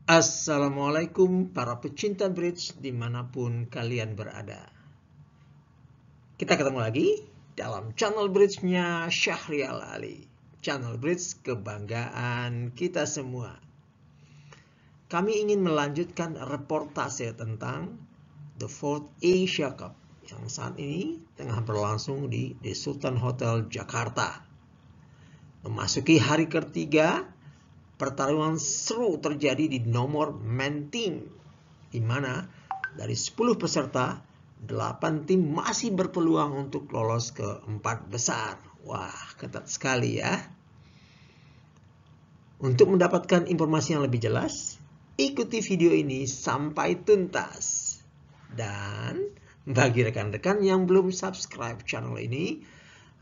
Assalamualaikum para pecinta bridge dimanapun kalian berada. Kita ketemu lagi dalam channel bridge-nya Syahrial Ali. Channel bridge kebanggaan kita semua. Kami ingin melanjutkan reportase tentang The Fourth Asia Cup yang saat ini tengah berlangsung di The Sultan Hotel Jakarta. Memasuki hari ketiga, pertarungan seru terjadi di nomor men team, di mana dari 10 peserta, 8 tim masih berpeluang untuk lolos ke 4 besar. Wah, ketat sekali ya. Untuk mendapatkan informasi yang lebih jelas, ikuti video ini sampai tuntas. Dan bagi rekan-rekan yang belum subscribe channel ini,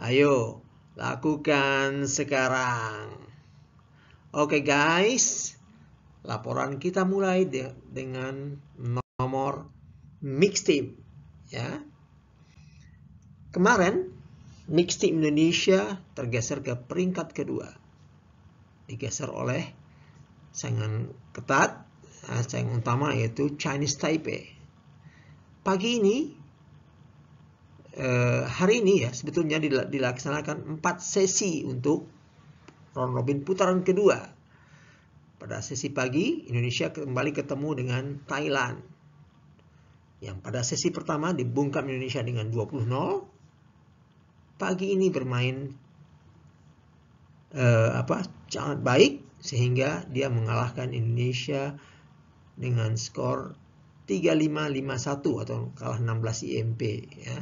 ayo lakukan sekarang. Oke guys, laporan kita mulai dengan nomor mixed team. Ya. Kemarin mixed team Indonesia tergeser ke peringkat kedua, digeser oleh saingan ketat, saing utama yaitu Chinese Taipei. Pagi ini, hari ini ya sebetulnya dilaksanakan 4 sesi untuk round robin putaran kedua. Pada sesi pagi, Indonesia kembali ketemu dengan Thailand. Yang pada sesi pertama dibungkam Indonesia dengan 20-0. Pagi ini bermain sangat baik sehingga dia mengalahkan Indonesia dengan skor 3-5-5-1 atau kalah 16 IMP ya.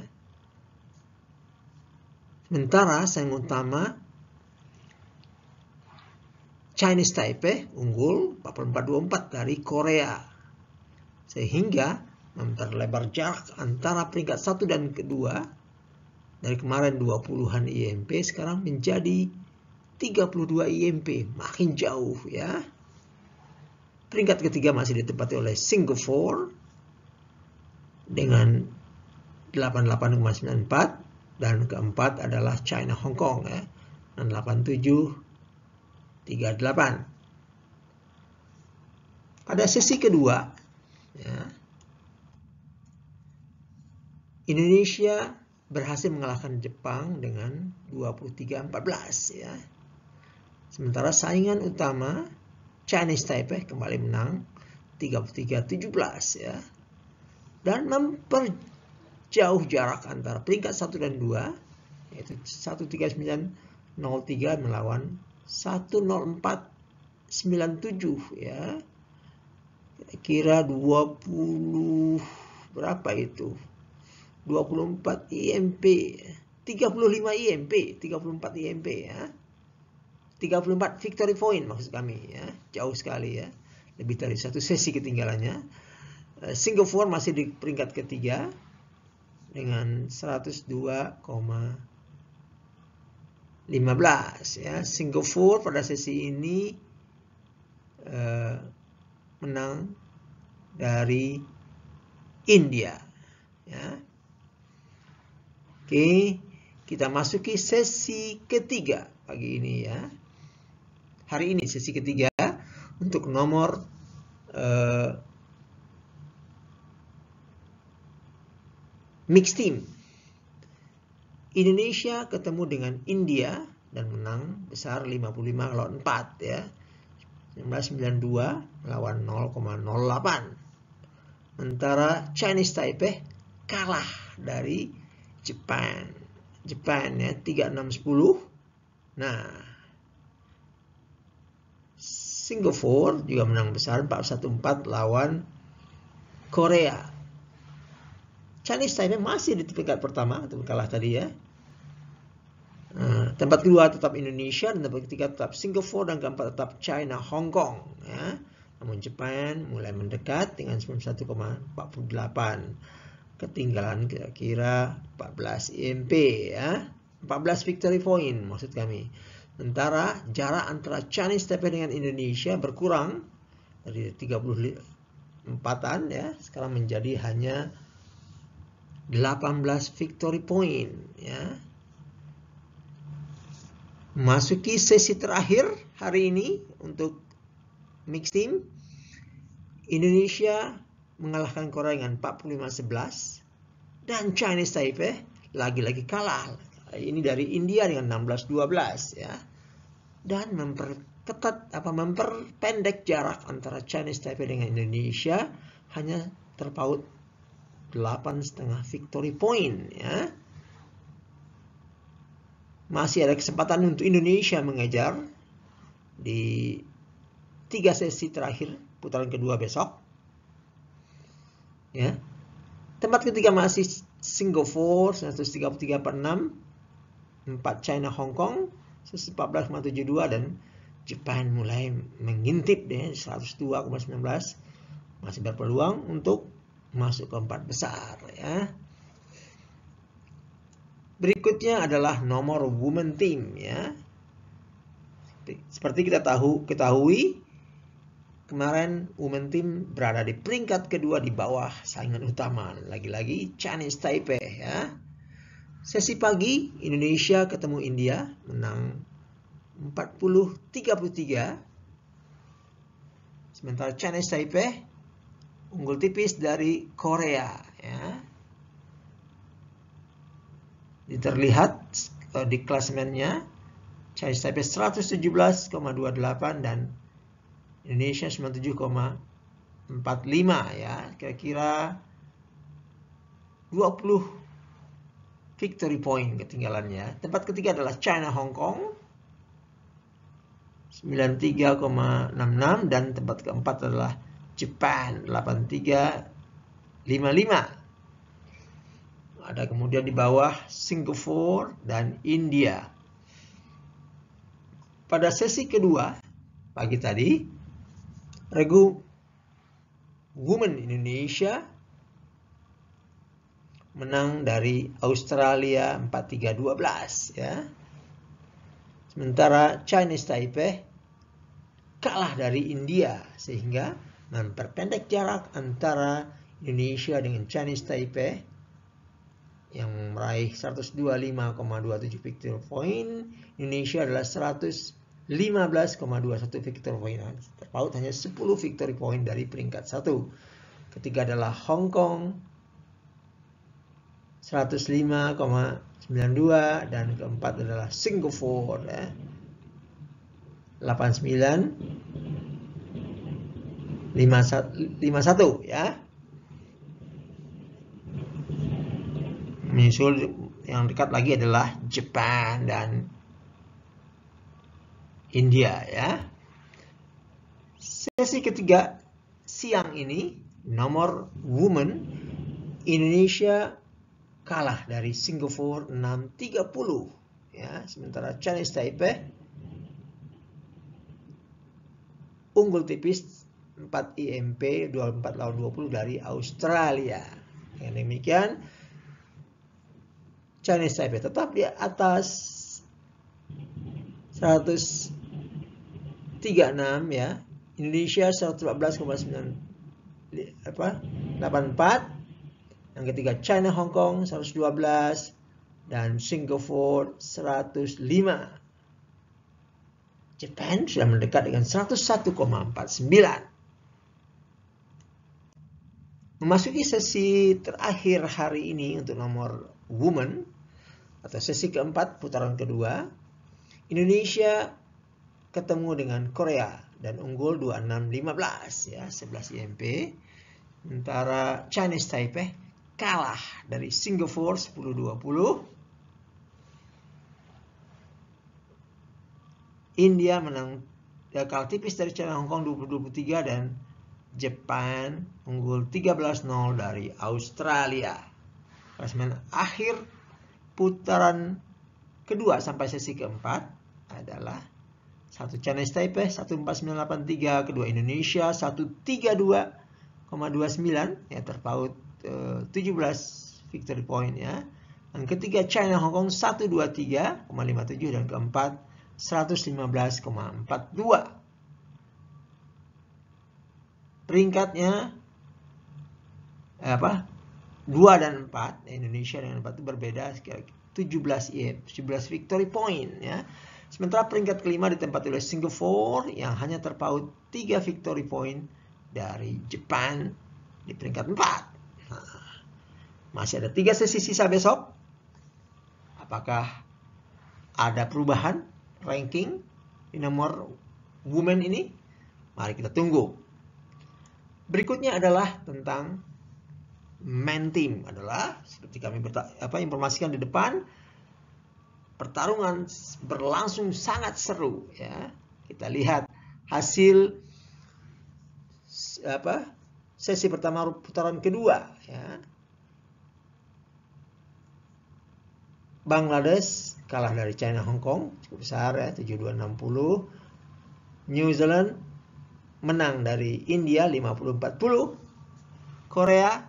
Sementara saing utama Chinese Taipei unggul 44-24 dari Korea, sehingga memperlebar jarak antara peringkat 1 dan kedua dari kemarin 20-an IMP sekarang menjadi 32 IMP, makin jauh ya. Peringkat ketiga masih ditempati oleh Singapura dengan 88,94 dan keempat adalah China Hong Kong ya, dengan 87,38. Pada sesi kedua ya, Indonesia berhasil mengalahkan Jepang dengan 23-14 ya. Sementara saingan utama Chinese Taipei kembali menang 33-17 ya. Dan memperjauh jarak antara peringkat 1 dan 2 yaitu 139.03 melawan 104.97 ya. Kira 20 berapa itu? 24 IMP, 35 IMP, 34 IMP ya. 34 victory point maksud kami ya. Jauh sekali ya. Lebih dari satu sesi ketinggalannya. Singapura masih di peringkat ketiga dengan 102,15 ya. Singapura pada sesi ini menang dari India ya. Oke, kita masuki sesi ketiga pagi ini ya. Hari ini sesi ketiga untuk nomor mixed team. Indonesia ketemu dengan India dan menang besar 55-4 ya. 1992 melawan 0,08. Sementara Chinese Taipei kalah dari Jepang ya 36-10. Nah, Singapura juga menang besar 41-4 lawan Korea. Chinese Taipei masih di peringkat pertama, itu kalah tadi ya. Tempat kedua tetap Indonesia, dan tempat ketiga tetap Singapura, dan keempat tetap China Hong Kong ya. Namun Jepang mulai mendekat dengan 91,48. Ketinggalan kira-kira 14 IMP ya. 14 victory point maksud kami. Sementara jarak antara Chinese Taipei dengan Indonesia berkurang dari 34-an ya, sekarang menjadi hanya 18 victory point ya. Masuki sesi terakhir hari ini untuk mixed team. Indonesia mengalahkan Korea dengan 45-11 dan Chinese Taipei lagi-lagi kalah. Ini dari India dengan 16-12 ya. Dan memperpendek jarak antara Chinese Taipei dengan Indonesia hanya terpaut 8,5 victory point ya. Masih ada kesempatan untuk Indonesia mengejar di 3 sesi terakhir putaran kedua besok. Ya. Tempat ketiga masih Singapura 133/6, 4 China Hong Kong 114,72 dan Jepang mulai mengintip deh 102,19, masih berpeluang untuk masuk ke 4 besar ya. Berikutnya adalah nomor women team ya. Seperti kita ketahui kemarin women team berada di peringkat kedua di bawah saingan utama, lagi-lagi Chinese Taipei ya. Sesi pagi Indonesia ketemu India menang 40-33. Sementara Chinese Taipei unggul tipis dari Korea ya. Terlihat di klasemennya Chinese Taipei 117,28 dan Indonesia 97,45 ya. Kira-kira 20 victory point ketinggalannya. Tempat ketiga adalah China Hong Kong 93,66 dan tempat keempat adalah Jepang 83,55. Ada kemudian di bawah Singapura dan India. Pada sesi kedua pagi tadi, regu women Indonesia menang dari Australia 43-12 ya. Sementara Chinese Taipei kalah dari India sehingga memperpendek jarak antara Indonesia dengan Chinese Taipei yang meraih 125,27 victory point. Indonesia adalah 115,21 victory point. Terpaut hanya 10 victory point dari peringkat 1. Ketiga adalah Hong Kong 105,92 dan keempat adalah Singapura ya. 89,51 ya. Menyusul yang dekat lagi adalah Jepang dan India ya. Sesi ketiga siang ini nomor women Indonesia kalah dari Singapura 6-30 ya. Sementara Chinese Taipei unggul tipis 4 IMP 24-20 dari Australia. Dengan demikian Chinese Taipei tetap di atas 136 ya. Indonesia 114,84. Yang ketiga China Hong Kong 112 dan Singapura 105. Jepang sudah mendekat dengan 101,49. Memasuki sesi terakhir hari ini untuk nomor women atau sesi keempat putaran kedua, Indonesia ketemu dengan Korea dan unggul 26-15 ya, 11 IMP. Sementara Chinese Taipei kalah dari Singapura 10-20. India menang kalah tipis dari China Hong Kong 20-23 dan Jepang unggul 13-0 dari Australia. Klasemen akhir putaran kedua sampai sesi keempat adalah 1 Chinese Taipei 14983, kedua Indonesia 132,29 ya, terpaut 17 victory point ya. Dan ketiga China Hong Kong 123,57 dan keempat 115,42. Peringkatnya 2 dan 4 Indonesia dengan 4 itu berbeda 17 victory point ya. Sementara peringkat kelima ditempati oleh Singapura yang hanya terpaut 3 victory point dari Jepang di peringkat 4. Nah, masih ada 3 sesi sisa besok. Apakah ada perubahan ranking di nomor women ini? Mari kita tunggu. Berikutnya adalah tentang men team. Adalah seperti kami informasikan di depan, pertarungan berlangsung sangat seru ya. Kita lihat hasil sesi pertama putaran kedua ya. Bangladesh kalah dari China Hong Kong cukup besar ya, 72-60. New Zealand menang dari India 50-40. Korea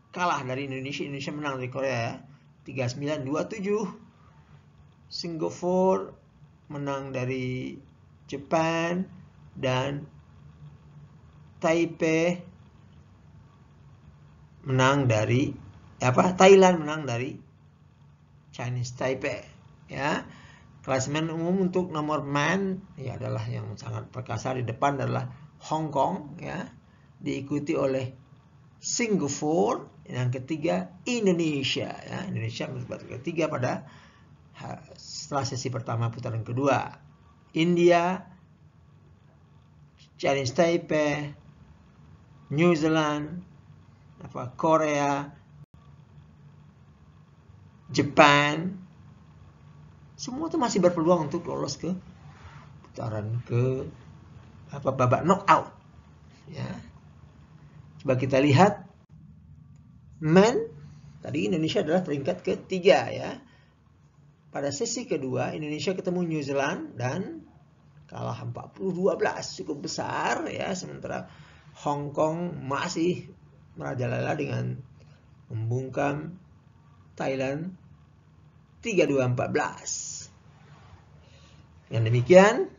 kalah dari Indonesia menang dari Korea ya, 39-27. Singapura menang dari Jepang, dan Taipei menang dari Thailand menang dari Chinese Taipei ya. Klasemen umum untuk nomor man ya adalah yang sangat perkasa. Di depan adalah Hong Kong ya, diikuti oleh Singapura, yang ketiga Indonesia ya. Indonesia mendapat ketiga pada setelah sesi pertama putaran kedua. India, Chinese Taipei, New Zealand, Korea, Jepang, semua itu masih berpeluang untuk lolos ke putaran ke babak knockout ya. Coba kita lihat men. Tadi Indonesia adalah peringkat ketiga ya. Pada sesi kedua Indonesia ketemu New Zealand dan kalah 40-12, cukup besar ya. Sementara Hong Kong masih merajalela dengan membungkam Thailand 32-14. Dengan demikian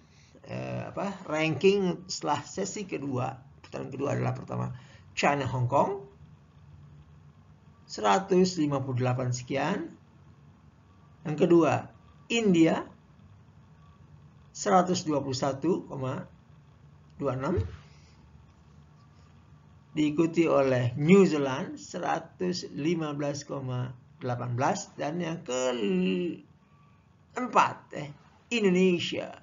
ranking setelah sesi kedua, putaran kedua adalah pertama China Hong Kong 158 sekian. Yang kedua India 121,26, diikuti oleh New Zealand 115,18, dan yang keempat Indonesia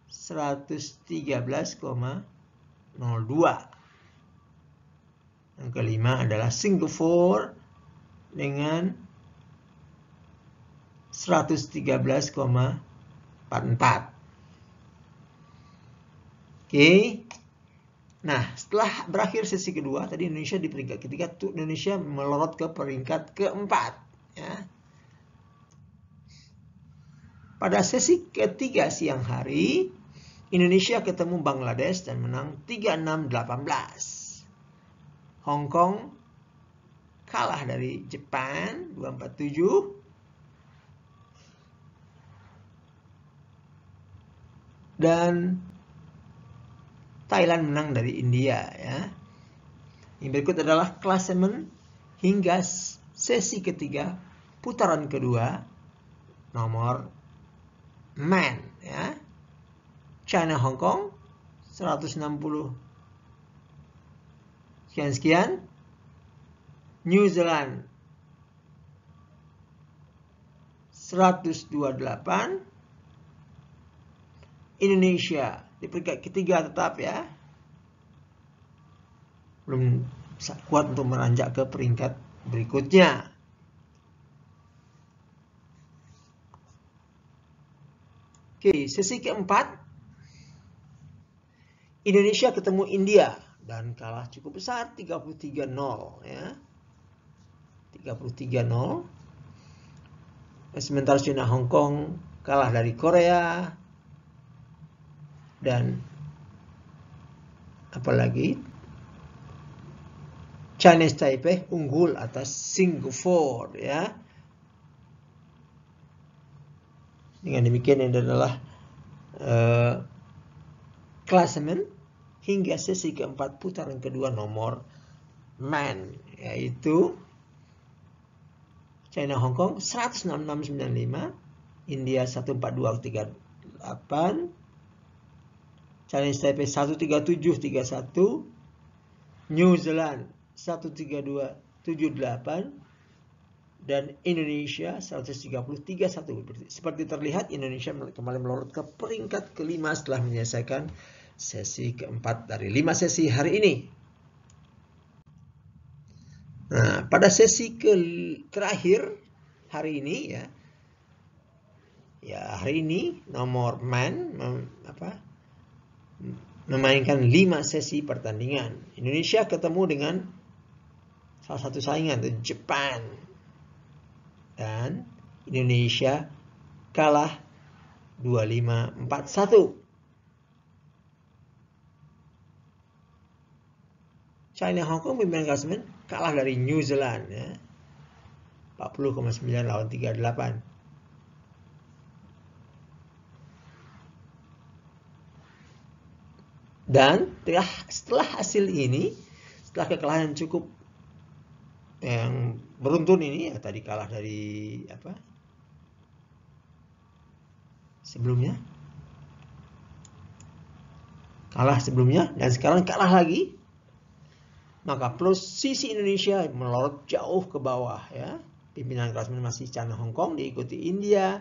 113,02. Yang kelima adalah Singapura dengan 113,44. Oke. Nah, setelah berakhir sesi kedua, tadi Indonesia di peringkat ketiga, Indonesia melorot ke peringkat keempat ya. Pada sesi ketiga siang hari, Indonesia ketemu Bangladesh dan menang 36-18. Hong Kong kalah dari Jepang 247. Dan Thailand menang dari India ya. Yang berikut adalah klasemen hingga sesi ketiga putaran kedua nomor men ya. China Hong Kong 160 sekian. New Zealand 128. Indonesia di peringkat ketiga tetap ya, belum kuat untuk meranjak ke peringkat berikutnya. Oke, sesi keempat Indonesia ketemu India dan kalah cukup besar 33-0 ya. 33-0. Sementara China Hong Kong kalah dari Korea, dan apalagi Chinese Taipei unggul atas Singapura ya. Dengan demikian ini adalah klasemen hingga sesi keempat putaran kedua nomor men, yaitu China Hong Kong 166.95, India 142.38, Chinese Taipei 137.31, New Zealand 132.78, dan Indonesia 130.31. Seperti terlihat, Indonesia kembali melorot ke peringkat kelima setelah menyelesaikan sesi keempat dari 5 sesi hari ini. Nah, pada sesi terakhir hari ini hari ini nomor man memainkan 5 sesi pertandingan. Indonesia ketemu dengan salah satu saingan, Jepang. Dan Indonesia kalah 25-41. China Hong Kong pimpinan klasemen kalah dari New Zealand 40,9 lawan 38. Dan setelah hasil ini, setelah kekalahan cukup yang beruntun ini, tadi kalah dari sebelumnya, dan sekarang kalah lagi, maka posisi Indonesia melorot jauh ke bawah Pimpinan klasemen masih China Hong Kong, diikuti India,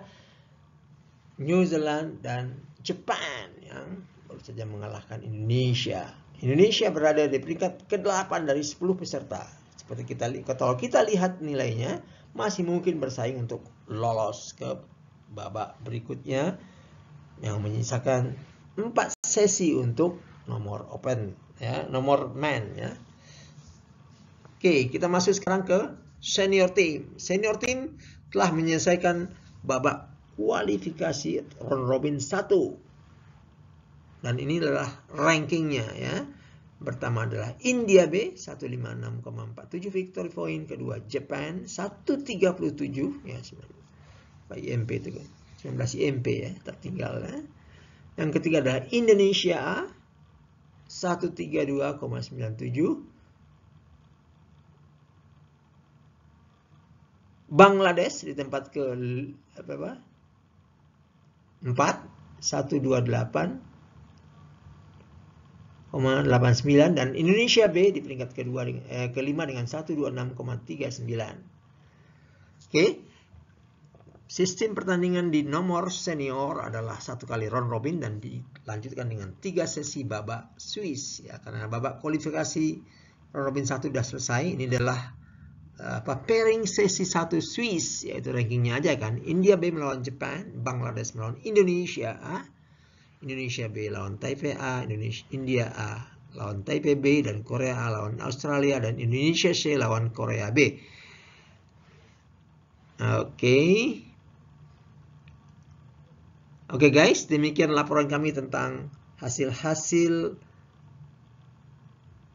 New Zealand, dan Jepang yang baru saja mengalahkan Indonesia. Indonesia berada di peringkat ke-8 dari 10 peserta. Seperti kalau kita lihat nilainya, masih mungkin bersaing untuk lolos ke babak berikutnya yang menyisakan 4 sesi untuk nomor open nomor man Oke, kita masuk sekarang ke senior team. Senior team telah menyelesaikan babak kualifikasi round robin 1. Dan ini adalah rankingnya Pertama adalah India B 156,47 victory point, kedua Jepang 137 IMP itu 19 IMP tertinggal Yang ketiga adalah Indonesia A 132,97, Bangladesh di tempat ke 4 128,89, dan Indonesia B di peringkat kelima dengan 126,39. Oke. Sistem pertandingan di nomor senior adalah 1 kali round robin dan dilanjutkan dengan 3 sesi babak Swiss karena babak kualifikasi round robin 1 sudah selesai. Ini adalah pairing sesi 1 Swiss, yaitu rankingnya aja kan. India B melawan Jepang, Bangladesh melawan Indonesia A, Indonesia B lawan Taipei A, India A lawan Taipei B, dan Korea A lawan Australia, dan Indonesia C lawan Korea B. Oke guys, demikian laporan kami tentang hasil-hasil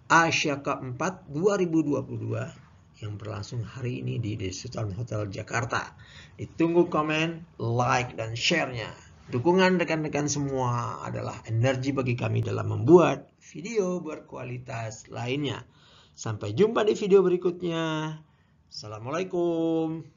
Asia Cup 4 2022 yang berlangsung hari ini di The Sultan Hotel Jakarta. Ditunggu komen, like, dan share-nya. Dukungan rekan-rekan semua adalah energi bagi kami dalam membuat video berkualitas lainnya. Sampai jumpa di video berikutnya. Assalamualaikum.